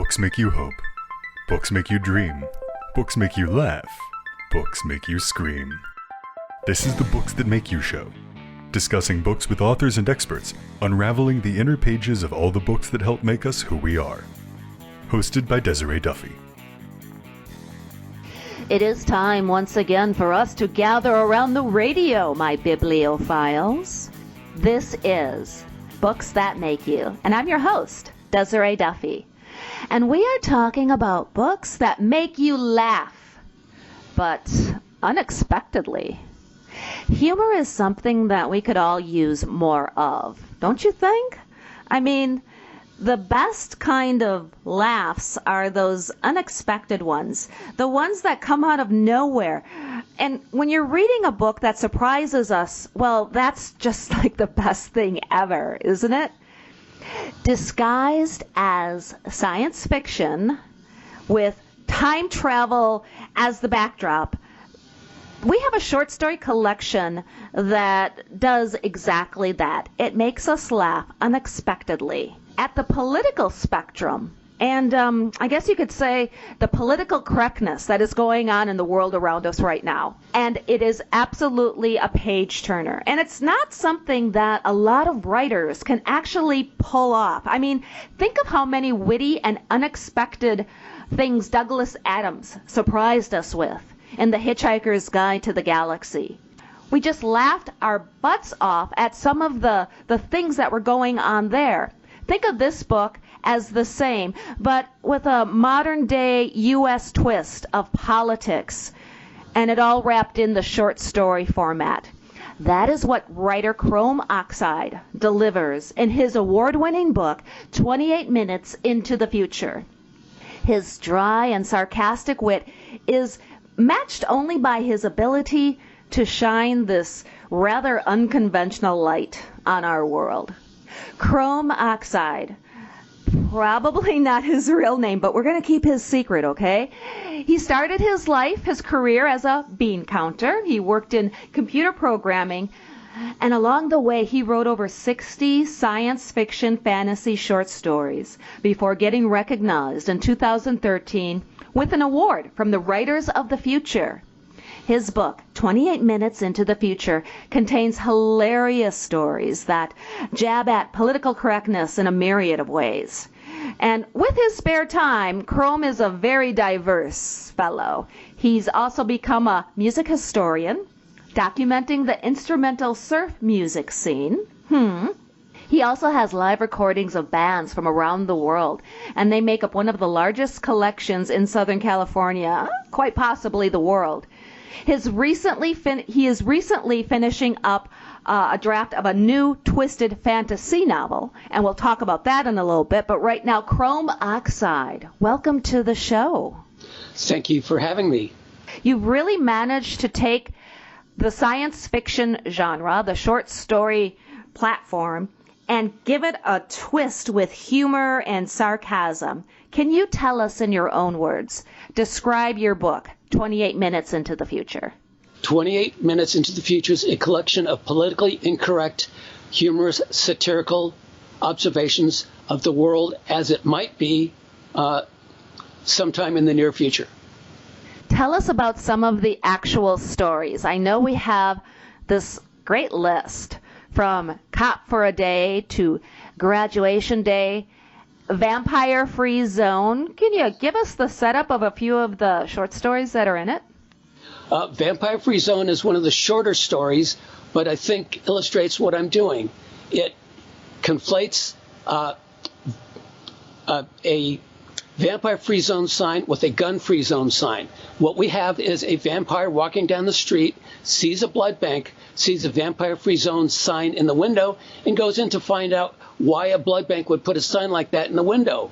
Books make you hope. Books make you dream. Books make you laugh. Books make you scream. This is the Books That Make You show, discussing books with authors and experts, unraveling the inner pages of all the books that help make us who we are. Hosted by Desiree Duffy. It is time once again for us to gather around the radio, my bibliophiles. This is Books That Make You, and I'm your host, Desiree Duffy. And we are talking about books that make you laugh, but unexpectedly. Humor is something that we could all use more of, don't you think? I mean, the best kind of laughs are those unexpected ones, the ones that come out of nowhere. And when you're reading a book that surprises us, well, that's just like the best thing ever, isn't it? Disguised as science fiction with time travel as the backdrop, we have a short story collection that does exactly that. It makes us laugh unexpectedly at the political spectrum. And I guess you could say the political correctness that is going on in the world around us right now. And it is absolutely a page turner. And it's not something that a lot of writers can actually pull off. I mean, think of how many witty and unexpected things Douglas Adams surprised us with in The Hitchhiker's Guide to the Galaxy. We just laughed our butts off at some of the things that were going on there. Think of this book as the same, but with a modern-day U.S. twist of politics, and it all wrapped in the short story format. That is what writer Chrome Oxide delivers in his award-winning book, 28 Minutes into the Future. His dry and sarcastic wit is matched only by his ability to shine this rather unconventional light on our world. Chrome Oxide, probably not his real name, but we're going to keep his secret, okay? He started his career as a bean counter. He worked in computer programming, and along the way, he wrote over 60 science fiction fantasy short stories before getting recognized in 2013 with an award from the Writers of the Future. His book, 28 Minutes into the Future, contains hilarious stories that jab at political correctness in a myriad of ways. And with his spare time, Chrome is a very diverse fellow. He's also become a music historian, documenting the instrumental surf music scene. He also has live recordings of bands from around the world, and they make up one of the largest collections in Southern California, quite possibly the world. He is recently finishing up a draft of a new twisted fantasy novel, and we'll talk about that in a little bit. But right now, Chrome Oxide, welcome to the show. Thank you for having me. You really managed to take the science fiction genre, the short story platform, and give it a twist with humor and sarcasm. Can you tell us in your own words, describe your book, 28 Minutes into the Future? 28 Minutes into the Future is a collection of politically incorrect, humorous, satirical observations of the world as it might be sometime in the near future. Tell us about some of the actual stories. I know we have this great list from Cop for a Day to Graduation Day, Vampire Free Zone. Can you give us the setup of a few of the short stories that are in it? Vampire Free Zone is one of the shorter stories, but I think illustrates what I'm doing. It conflates a vampire free zone sign with a gun free zone sign. What we have is a vampire walking down the street, sees a blood bank, sees a vampire free zone sign in the window, and goes in to find out why a blood bank would put a sign like that in the window.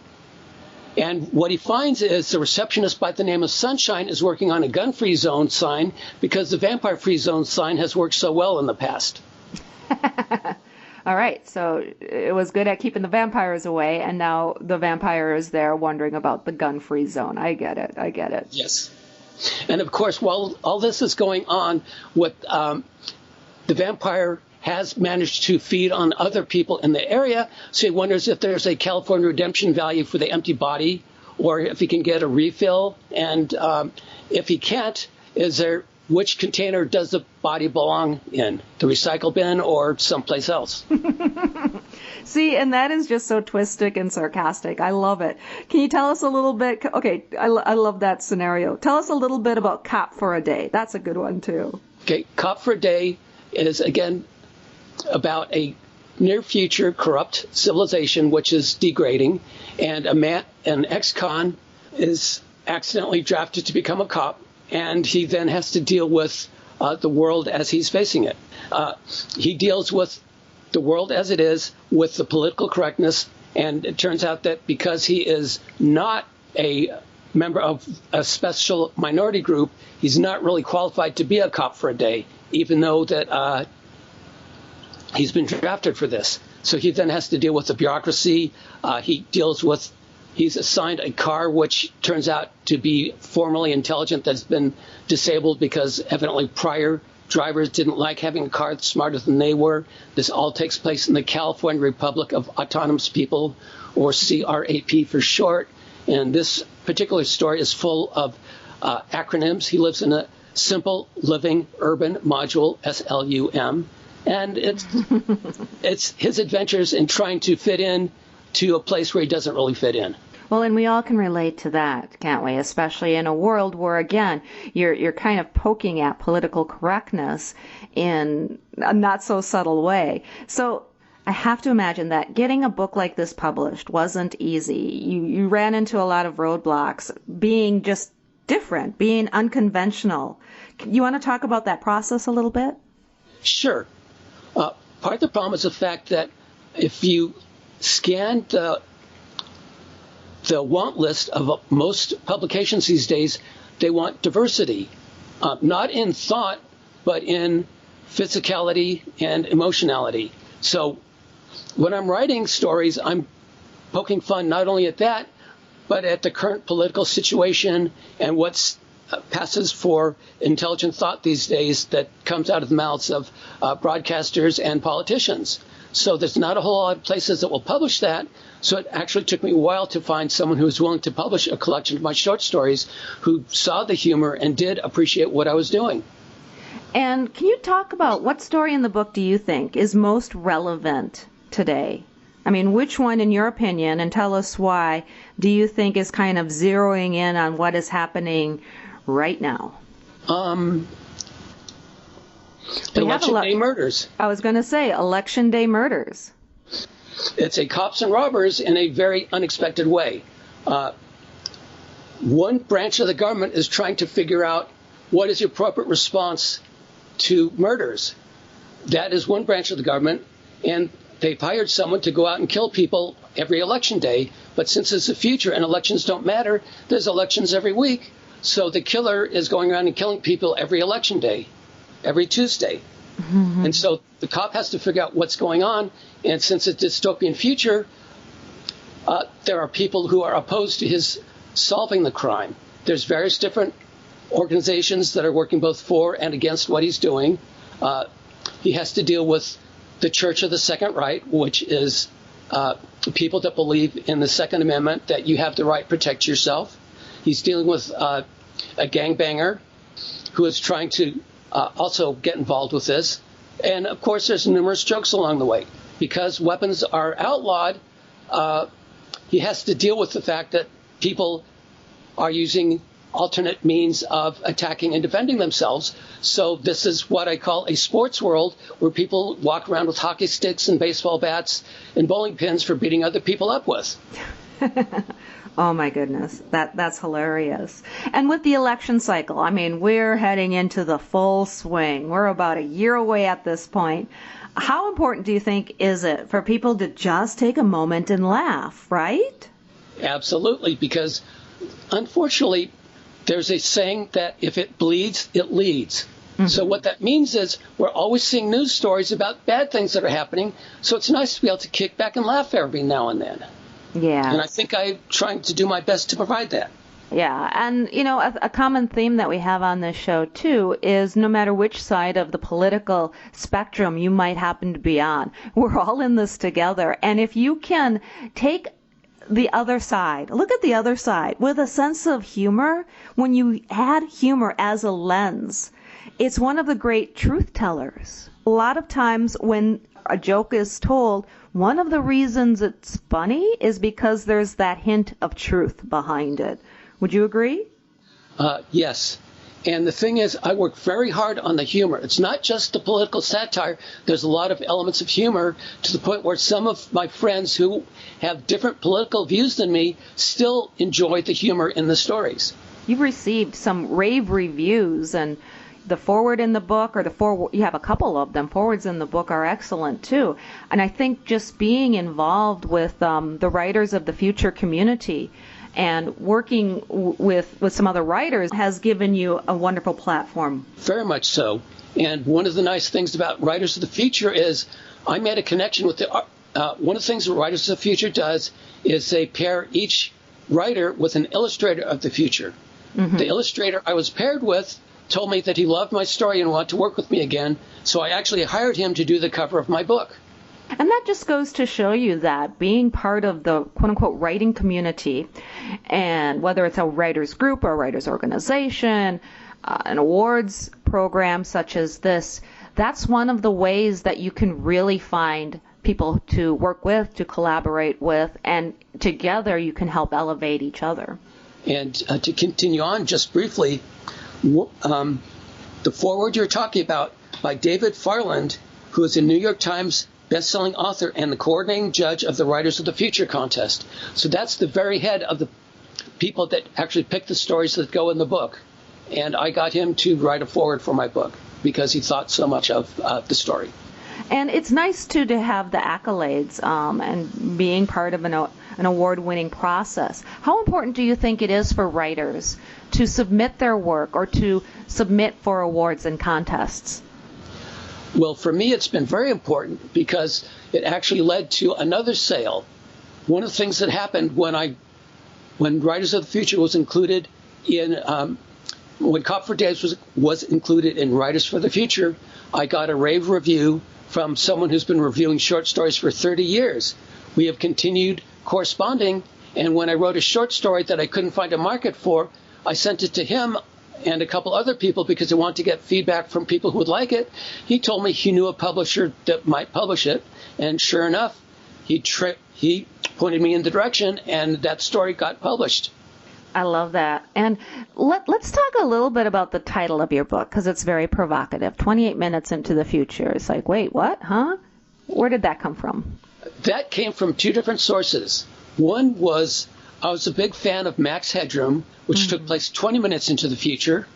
And what he finds is the receptionist by the name of Sunshine is working on a gun free zone sign because the vampire free zone sign has worked so well in the past. All right, so it was good at keeping the vampires away, and now the vampire is there wondering about the gun-free zone. I get it. Yes. And, of course, while all this is going on, what the vampire has managed to feed on other people in the area, so he wonders if there's a California redemption value for the empty body or if he can get a refill. And if he can't, which container does the body belong in? The recycle bin or someplace else? See, and that is just so twisted and sarcastic. I love it. Can you tell us a little bit? Okay, I love that scenario. Tell us a little bit about Cop for a Day. That's a good one, too. Okay, Cop for a Day is, again, about a near-future corrupt civilization which is degrading, and an ex-con is accidentally drafted to become a cop, and he then has to deal with the world as he's facing it. He deals with the world as it is, with the political correctness, and it turns out that because he is not a member of a special minority group, he's not really qualified to be a cop for a day, even though that he's been drafted for this. So he then has to deal with the bureaucracy. He's assigned a car which turns out to be formerly intelligent that's been disabled because evidently prior drivers didn't like having a car that's smarter than they were. This all takes place in the California Republic of Autonomous People, or CRAP for short. And this particular story is full of acronyms. He lives in a simple living urban module, SLUM. And it's his adventures in trying to fit in to a place where he doesn't really fit in. Well, and we all can relate to that, can't we? Especially in a world where, again, you're kind of poking at political correctness in a not so subtle way. So I have to imagine that getting a book like this published wasn't easy. You ran into a lot of roadblocks, being just different, being unconventional. You want to talk about that process a little bit? Sure. Part of the problem is the fact that if you scan the want list of most publications these days, they want diversity, not in thought, but in physicality and emotionality. So when I'm writing stories, I'm poking fun not only at that, but at the current political situation and what's passes for intelligent thought these days that comes out of the mouths of broadcasters and politicians. So there's not a whole lot of places that will publish that. So it actually took me a while to find someone who was willing to publish a collection of my short stories, who saw the humor and did appreciate what I was doing. And can you talk about what story in the book do you think is most relevant today? I mean, which one, in your opinion, and tell us why, do you think is kind of zeroing in on what is happening right now? Election day murders. I was going to say election day murders. It's a cops and robbers in a very unexpected way. One branch of the government is trying to figure out what is the appropriate response to murders. That is one branch of the government, and they've hired someone to go out and kill people every election day. But since it's the future and elections don't matter, there's elections every week. So the killer is going around and killing people every election day, every Tuesday. Mm-hmm. And so the cop has to figure out what's going on. And since it's a dystopian future, there are people who are opposed to his solving the crime. There's various different organizations that are working both for and against what he's doing. He has to deal with the Church of the Second Right, which is people that believe in the Second Amendment, that you have the right to protect yourself. He's dealing with a gangbanger who is trying to also get involved with this. And, of course, there's numerous jokes along the way. Because weapons are outlawed, he has to deal with the fact that people are using alternate means of attacking and defending themselves. So this is what I call a sports world, where people walk around with hockey sticks and baseball bats and bowling pins for beating other people up with. Oh, my goodness. That's hilarious. And with the election cycle, I mean, we're heading into the full swing. We're about a year away at this point. How important do you think is it for people to just take a moment and laugh, right? Absolutely, because unfortunately, there's a saying that if it bleeds, it leads. Mm-hmm. So what that means is we're always seeing news stories about bad things that are happening. So it's nice to be able to kick back and laugh every now and then. Yeah. And I think I'm trying to do my best to provide that. Yeah, and, you know, a common theme that we have on this show, too, is no matter which side of the political spectrum you might happen to be on, we're all in this together. And if you can take the other side. Look at the other side. With a sense of humor, when you add humor as a lens, it's one of the great truth tellers. A lot of times when a joke is told, one of the reasons it's funny is because there's that hint of truth behind it. Would you agree? Yes. And the thing is, I work very hard on the humor. It's not just the political satire. There's a lot of elements of humor to the point where some of my friends who have different political views than me still enjoy the humor in the stories. You've received some rave reviews, and the foreword in the book, or you have a couple of them. Forewords in the book are excellent too. And I think just being involved with the writers of the future community and working with some other writers has given you a wonderful platform. Very much so. And one of the nice things about Writers of the Future is I made a connection with one of the things that Writers of the Future does is they pair each writer with an illustrator of the future. Mm-hmm. The illustrator I was paired with told me that he loved my story and wanted to work with me again, so I actually hired him to do the cover of my book. And that just goes to show you that being part of the quote-unquote writing community, and whether it's a writers group or a writers organization, an awards program such as this, that's one of the ways that you can really find people to work with, to collaborate with, and together you can help elevate each other. And to continue on just briefly, the foreword you're talking about by David Farland, who is a New York Times best-selling author and the coordinating judge of the Writers of the Future contest. So that's the very head of the people that actually pick the stories that go in the book. And I got him to write a foreword for my book because he thought so much of the story. And it's nice, too, to have the accolades and being part of an award-winning process. How important do you think it is for writers to submit their work or to submit for awards and contests? Well, for me, it's been very important because it actually led to another sale. One of the things that happened when Writers of the Future was included in, when Cop for Days was included in Writers for the Future, I got a rave review from someone who's been reviewing short stories for 30 years. We have continued corresponding, and when I wrote a short story that I couldn't find a market for, I sent it to him and a couple other people because I wanted to get feedback from people who would like it. He told me he knew a publisher that might publish it, and sure enough, he pointed me in the direction, and that story got published. I love that. And let's talk a little bit about the title of your book, because it's very provocative. 28 minutes into the future. It's like, wait, what? Huh? Where did that come from? That came from two different sources. One was I was a big fan of Max Headroom, which took place 20 minutes into the future.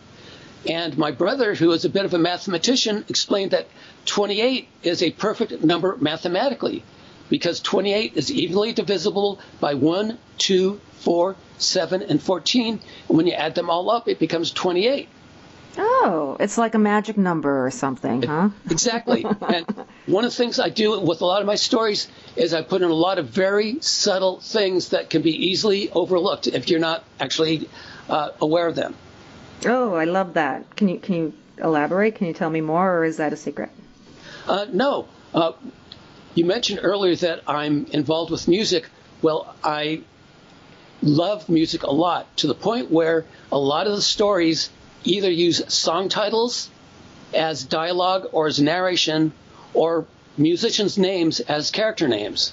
And my brother, who is a bit of a mathematician, explained that 28 is a perfect number mathematically because 28 is evenly divisible by 1, 2, 4, 7, and 14. And when you add them all up, it becomes 28. Oh, it's like a magic number or something, huh? Exactly. And one of the things I do with a lot of my stories is I put in a lot of very subtle things that can be easily overlooked if you're not actually aware of them. Oh, I love that. Can you elaborate? Can you tell me more, or is that a secret? No. You mentioned earlier that I'm involved with music. Well, I love music a lot to the point where a lot of the stories either use song titles as dialogue or as narration or musicians' names as character names.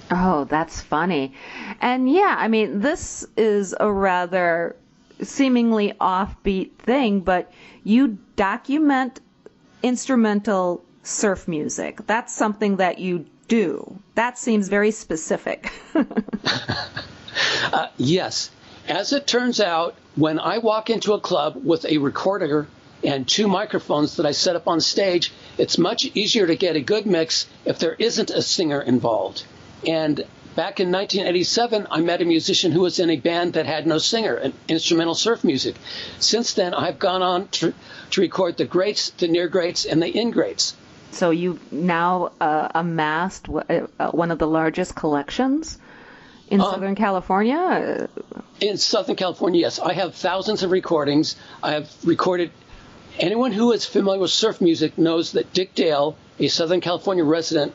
Oh, that's funny. And yeah, I mean, this is a rather seemingly offbeat thing, but you document instrumental surf music. That's something that you do. That seems very specific. Yes. As it turns out, when I walk into a club with a recorder and two microphones that I set up on stage, it's much easier to get a good mix if there isn't a singer involved. And back in 1987, I met a musician who was in a band that had no singer, an instrumental surf music. Since then, I've gone on to record the greats, the near greats, and the in greats. So you've now amassed one of the largest collections in Southern California? In Southern California, yes. I have thousands of recordings. I have recorded. Anyone who is familiar with surf music knows that Dick Dale, a Southern California resident,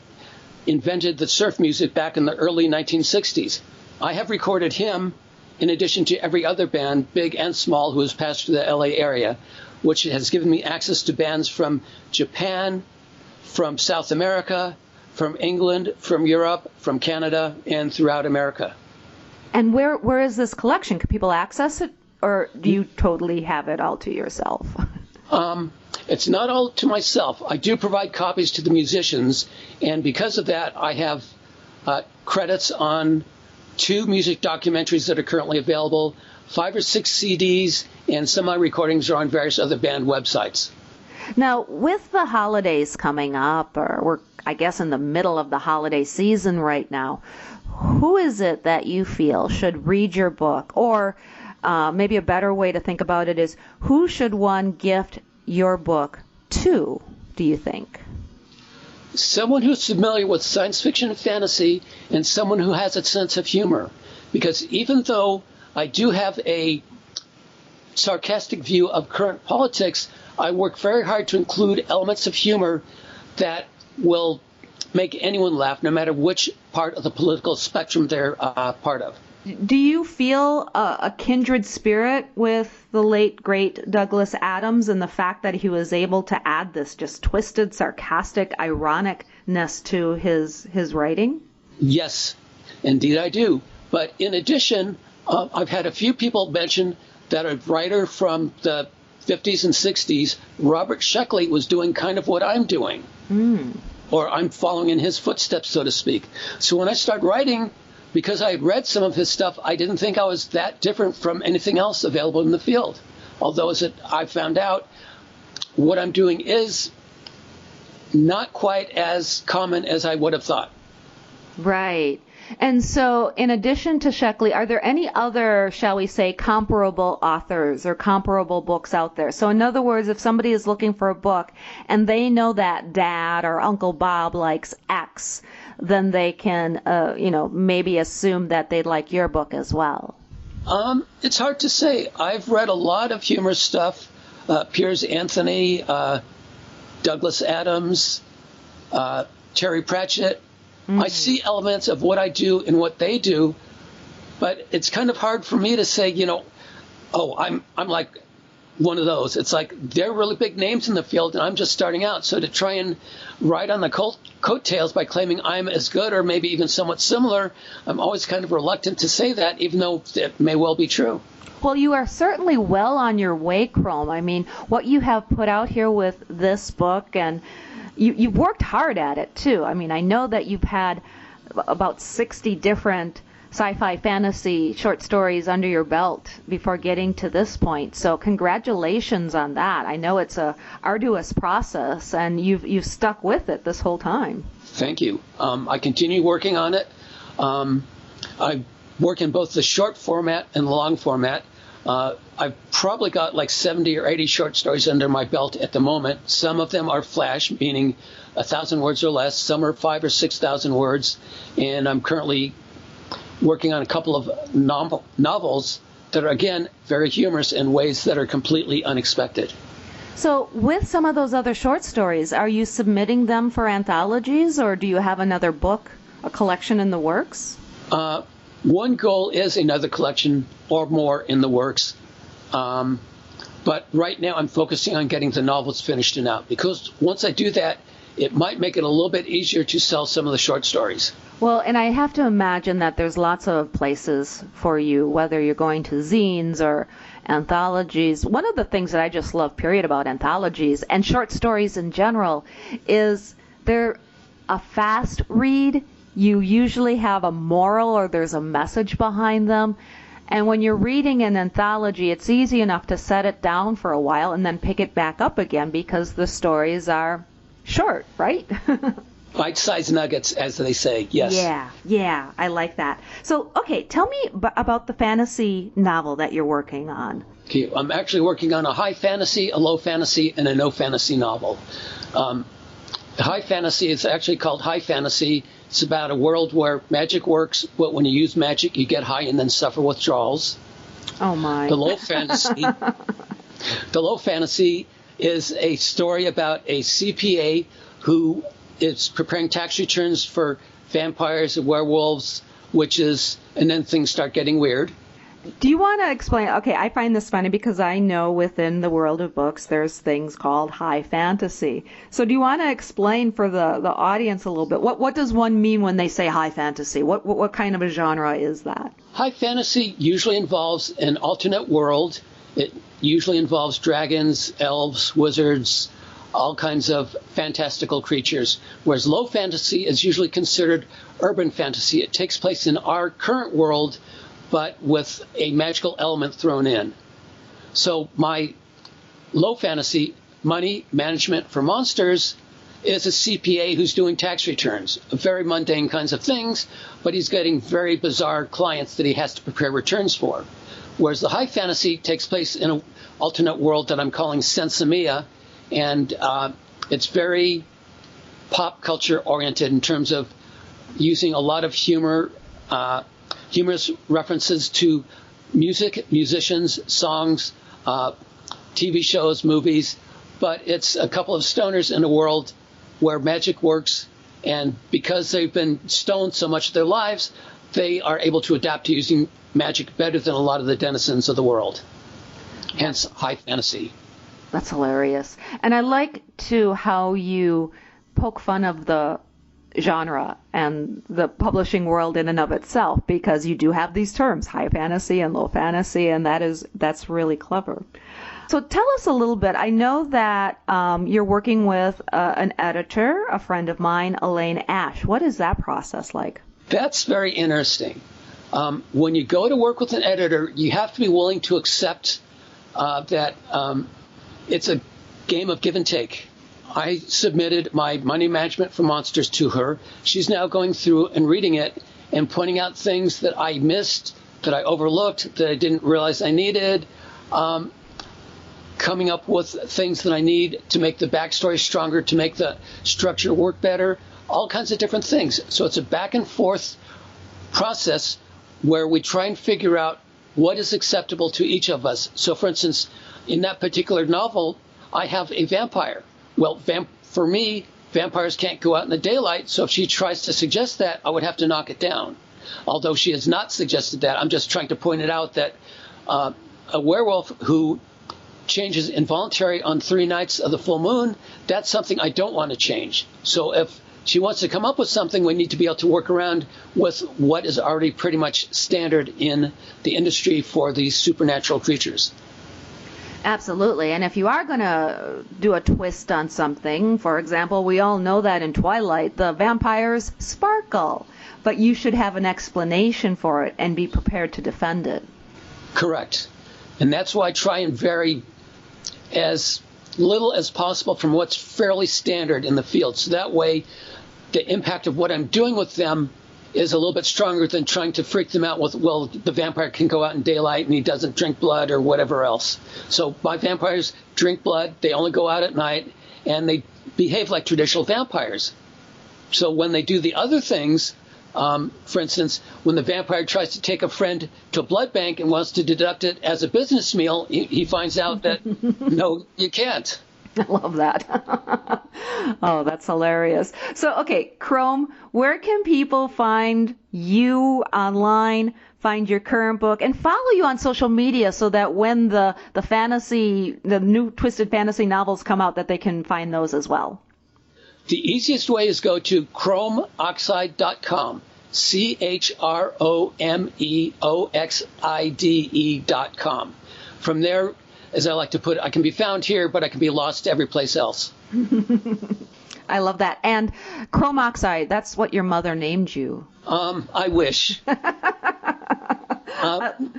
invented the surf music back in the early 1960s. I have recorded him in addition to every other band, big and small, who has passed through the LA area, which has given me access to bands from Japan, from South America, from England, from Europe, from Canada, and throughout America. And where is this collection? Can people access it, or do you totally have it all to yourself? It's not all to myself. I do provide copies to the musicians, and because of that, I have credits on 2 music documentaries that are currently available, 5 or 6 CDs, and some of my recordings are on various other band websites. Now, with the holidays coming up, or we're, I guess, in the middle of the holiday season right now, who is it that you feel should read your book? Or maybe a better way to think about it is, who should one gift your book to, do you think? Someone who's familiar with science fiction and fantasy, and someone who has a sense of humor. Because even though I do have a sarcastic view of current politics, I work very hard to include elements of humor that will make anyone laugh, no matter which part of the political spectrum they're part of. Do you feel a kindred spirit with the late, great Douglas Adams and the fact that he was able to add this just twisted, sarcastic, ironicness to his writing? Yes, indeed I do. But in addition, I've had a few people mention that a writer from the 50s and 60s, Robert Sheckley, was doing kind of what I'm doing. Or I'm following in his footsteps, so to speak. So when I started writing, because I had read some of his stuff, I didn't think I was that different from anything else available in the field. Although, as I found out, what I'm doing is not quite as common as I would have thought. Right. And so, in addition to Sheckley, are there any other, shall we say, comparable authors or comparable books out there? So, in other words, if somebody is looking for a book and they know that Dad or Uncle Bob likes X, then they can, maybe assume that they'd like your book as well. It's hard to say. I've read a lot of humorous stuff. Piers Anthony, Douglas Adams, Terry Pratchett. I see elements of what I do in what they do, but it's kind of hard for me to say, I'm like one of those. It's like they're really big names in the field, and I'm just starting out. So to try and ride on the coattails by claiming I'm as good or maybe even somewhat similar, I'm always kind of reluctant to say that, even though it may well be true. Well, you are certainly well on your way, Chrome. I mean, what you have put out here with this book, and you've worked hard at it, too. I mean, I know that you've had about 60 different sci-fi fantasy short stories under your belt before getting to this point. So congratulations on that. I know it's a arduous process, and you've stuck with it this whole time. Thank you. I continue working on it. I work in both the short format and the long format. I've probably got like 70 or 80 short stories under my belt at the moment. Some of them are flash, meaning 1,000 words or less. Some are 5,000 or 6,000 words. And I'm currently working on a couple of novels that are, again, very humorous in ways that are completely unexpected. So with some of those other short stories, are you submitting them for anthologies, or do you have another book, a collection in the works? One goal is another collection or more in the works. But right now I'm focusing on getting the novels finished and out, because once I do that, it might make it a little bit easier to sell some of the short stories. Well, and I have to imagine that there's lots of places for you, whether you're going to zines or anthologies. One of the things that I just love, period, about anthologies and short stories in general is they're a fast read. You usually have a moral or there's a message behind them. And when you're reading an anthology, it's easy enough to set it down for a while and then pick it back up again because the stories are short, right? Bite-sized nuggets, as they say, yes. Yeah, I like that. So, okay, tell me about the fantasy novel that you're working on. Okay, I'm actually working on a high fantasy, a low fantasy, and a no fantasy novel. The high fantasy is actually called high fantasy. It's about a world where magic works, but when you use magic, you get high and then suffer withdrawals. Oh, my. The low fantasy is a story about a CPA who is preparing tax returns for vampires and werewolves, witches, and then things start getting weird. Do you want to explain? Okay, I find this funny because I know within the world of books there's things called high fantasy. So do you want to explain for the audience a little bit? What does one mean when they say high fantasy? What kind of a genre is that? High fantasy usually involves an alternate world. It usually involves dragons, elves, wizards, all kinds of fantastical creatures, whereas low fantasy is usually considered urban fantasy. It takes place in our current world, but with a magical element thrown in. So my low fantasy, money management for monsters, is a CPA who's doing tax returns, very mundane kinds of things, but he's getting very bizarre clients that he has to prepare returns for. Whereas the high fantasy takes place in an alternate world that I'm calling Sensimia, and it's very pop culture oriented in terms of using a lot of humorous references to music, musicians, songs, TV shows, movies, but it's a couple of stoners in a world where magic works, and because they've been stoned so much of their lives, they are able to adapt to using magic better than a lot of the denizens of the world. Hence, high fantasy. That's hilarious. And I like, too, how you poke fun of the genre and the publishing world in and of itself, because you do have these terms, high fantasy and low fantasy, and that's really clever. So tell us a little bit. I know that you're working with an editor, a friend of mine, Elaine Ash. What is that process like? That's very interesting. When you go to work with an editor, you have to be willing to accept that it's a game of give and take. I submitted my money management for monsters to her. She's now going through and reading it and pointing out things that I missed, that I overlooked, that I didn't realize I needed, coming up with things that I need to make the backstory stronger, to make the structure work better, all kinds of different things. So it's a back and forth process where we try and figure out what is acceptable to each of us. So, for instance, in that particular novel, I have a vampire. Well, for me, vampires can't go out in the daylight, so if she tries to suggest that, I would have to knock it down. Although she has not suggested that, I'm just trying to point it out that a werewolf who changes involuntary on 3 nights of the full moon, that's something I don't want to change. So if she wants to come up with something, we need to be able to work around with what is already pretty much standard in the industry for these supernatural creatures. Absolutely. And if you are going to do a twist on something, for example, we all know that in Twilight, the vampires sparkle, but you should have an explanation for it and be prepared to defend it. Correct. And that's why I try and vary as little as possible from what's fairly standard in the field. So that way, the impact of what I'm doing with them is a little bit stronger than trying to freak them out with, well, the vampire can go out in daylight and he doesn't drink blood or whatever else. So my vampires drink blood, they only go out at night, and they behave like traditional vampires. So when they do the other things, for instance, when the vampire tries to take a friend to a blood bank and wants to deduct it as a business meal, he finds out that, no, you can't. I love that. Oh, that's hilarious. So, okay, Chrome, where can people find you online, find your current book, and follow you on social media so that when the new twisted fantasy novels come out, that they can find those as well? The easiest way is go to ChromeOxide.com, ChromeOxide.com. From there, as I like to put it, I can be found here, but I can be lost every place else. I love that. And Chrome Oxide, that's what your mother named you. I wish.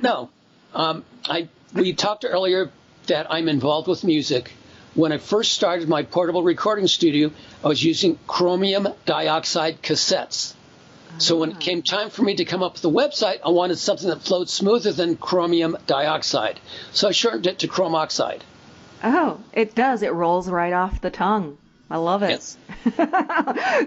No. We talked earlier that I'm involved with music. When I first started my portable recording studio, I was using chromium dioxide cassettes. So when it came time for me to come up with a website, I wanted something that flowed smoother than chromium dioxide. So I shortened it to Chrome Oxide. Oh, it does. It rolls right off the tongue. I love it. Yes.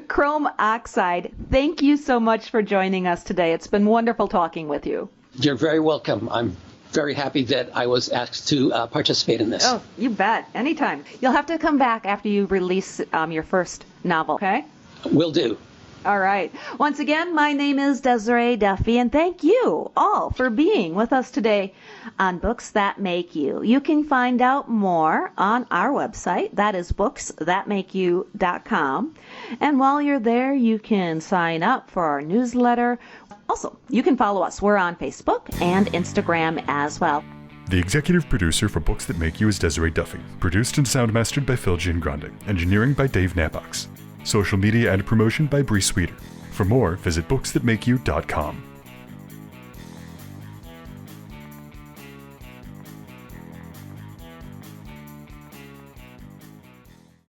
Chrome Oxide, thank you so much for joining us today. It's been wonderful talking with you. You're very welcome. I'm very happy that I was asked to participate in this. Oh, you bet. Anytime. You'll have to come back after you release your first novel, okay? Will do. All right. Once again, my name is Desiree Duffy, and thank you all for being with us today on Books That Make You. You can find out more on our website. That is booksthatmakeyou.com. And while you're there, you can sign up for our newsletter. Also, you can follow us. We're on Facebook and Instagram as well. The executive producer for Books That Make You is Desiree Duffy. Produced and sound mastered by Phil Giangrande. Engineering by Dave Nabox. Social media and promotion by Bree Sweeter. For more, visit booksthatmakeyou.com.